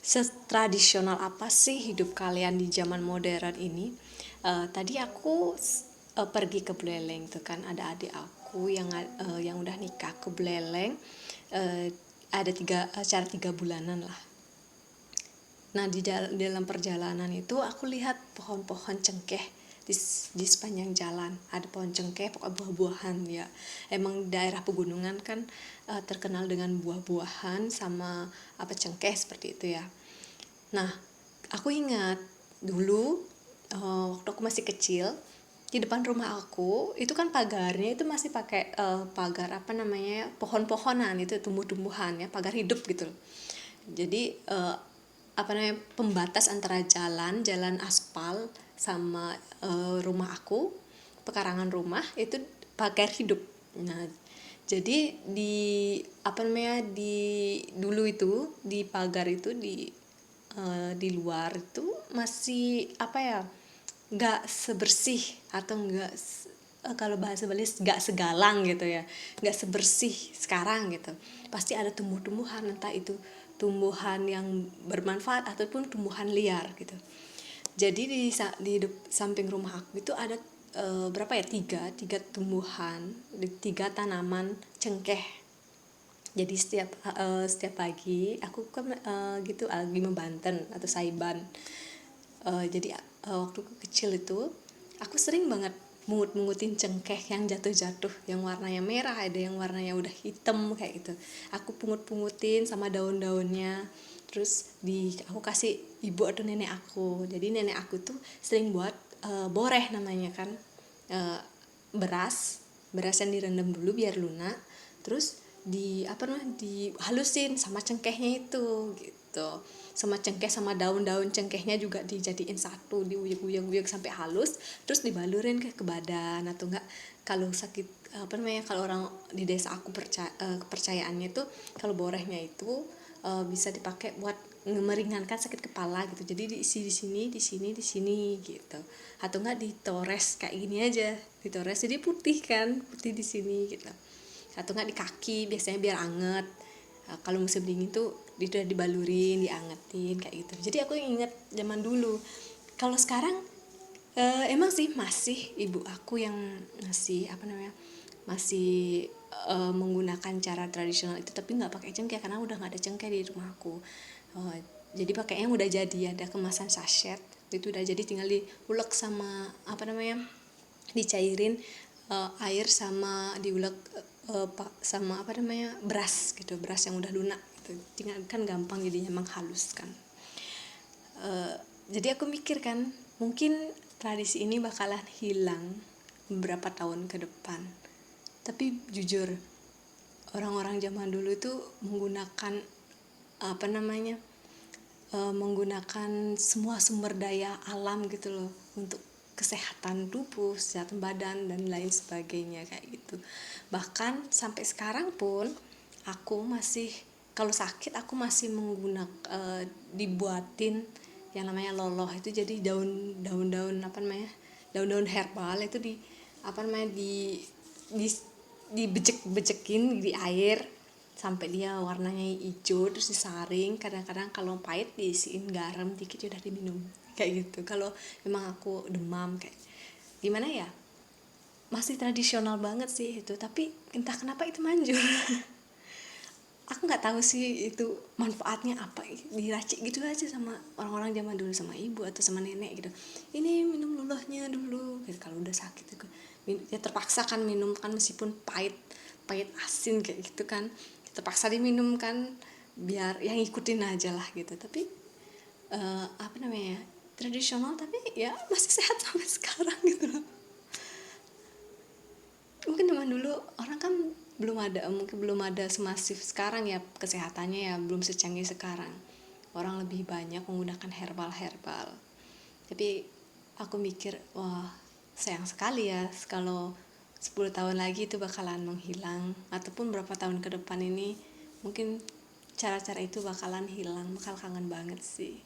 Setradisional apa sih hidup kalian di zaman modern ini? Tadi aku pergi ke Buleleng tuh kan, ada adik aku yang udah nikah ke Buleleng. Ada acara 3 bulanan lah. Nah dalam perjalanan itu aku lihat pohon-pohon cengkeh di sepanjang jalan. Ada pohon cengkeh, pokoknya buah-buahan ya. Emang daerah pegunungan kan terkenal dengan buah-buahan sama apa cengkeh seperti itu ya. Nah aku ingat dulu waktu aku masih kecil, di depan rumah aku itu kan pagarnya itu masih pakai pagar apa namanya, pohon-pohonan, itu tumbuh-tumbuhan ya, pagar hidup gitu. Jadi apa namanya, pembatas antara jalan aspal sama rumah aku, pekarangan rumah itu pagar hidup. Nah jadi di apa namanya, di dulu itu di pagar itu di luar itu masih apa ya, nggak sebersih atau nggak kalau bahasa Bali nggak segalang gitu ya, nggak sebersih sekarang gitu. Pasti ada tumbuh-tumbuhan, entah itu tumbuhan yang bermanfaat ataupun tumbuhan liar gitu. Jadi di samping rumah aku itu ada berapa ya, tiga tumbuhan, tiga tanaman cengkeh. Jadi setiap pagi aku kan gitu lagi membanten atau saiban. Jadi waktu kecil itu aku sering banget mungutin cengkeh yang jatuh-jatuh, yang warnanya merah, ada yang warnanya udah hitam kayak gitu. Aku pungutin sama daun-daunnya. Terus aku kasih ibu atau nenek aku. Jadi nenek aku tuh sering buat boreh namanya kan. Beras yang direndam dulu biar lunak. Terus dihalusin sama cengkehnya itu gitu, sama cengkeh sama daun-daun cengkehnya juga dijadiin satu, diuyuk-uyuk sampai halus, terus dibalurin ke badan. Atau enggak kalau sakit apa namanya, kalau orang di desa aku kepercayaannya itu kalau borehnya itu bisa dipakai buat meringankan sakit kepala gitu. Jadi diisi di sini gitu. Atau enggak ditores kayak gini aja, ditores jadi putih di sini gitu. Atau enggak di kaki biasanya biar anget. Kalau musim dingin tuh udah dibalurin, diangetin kayak gitu. Jadi aku inget zaman dulu. Kalau sekarang emang sih masih ibu aku yang masih menggunakan cara tradisional itu, tapi nggak pakai cengkeh karena udah nggak ada cengkeh di rumah aku. Jadi pakainya udah jadi, ada kemasan sachet itu udah jadi, tinggal diulek sama apa namanya, dicairin air sama diulek sama apa namanya, beras gitu, beras yang udah lunak gitu. Tinggal kan gampang jadinya, emang halus kan. Jadi aku mikir kan, mungkin tradisi ini bakalan hilang beberapa tahun ke depan. Tapi jujur, orang-orang zaman dulu itu menggunakan apa namanya, menggunakan semua sumber daya alam gitu loh, untuk kesehatan tubuh, kesehatan badan dan lain sebagainya kayak gitu. Bahkan sampai sekarang pun aku masih, kalau sakit aku masih menggunakan dibuatin yang namanya loloh. Itu jadi daun-daun apa namanya, daun-daun herbal itu di apa namanya, di dibecek-becekin di air sampai dia warnanya hijau, terus disaring. Kadang-kadang kalau pahit diisiin garam dikit udah diminum kayak gitu. Kalau memang aku demam kayak gimana ya, masih tradisional banget sih itu. Tapi entah kenapa itu manjur. Aku nggak tahu sih itu manfaatnya apa, diracik gitu aja sama orang-orang zaman dulu, sama ibu atau sama nenek gitu. Ini minum lulohnya dulu gitu, kalau udah sakit itu ya terpaksa kan minum kan, meskipun pahit asin kayak gitu kan, terpaksa diminum kan, biar yang ngikutin aja lah gitu. Tapi apa namanya, tradisional tapi ya masih sehat sampai sekarang gitu loh. Mungkin zaman dulu orang kan mungkin belum ada semasif sekarang ya, kesehatannya ya belum secanggih sekarang. Orang lebih banyak menggunakan herbal. Tapi aku mikir, wah sayang sekali ya kalau 10 tahun lagi itu bakalan menghilang, ataupun berapa tahun ke depan ini mungkin cara-cara itu bakalan hilang. Bakal kangen banget sih.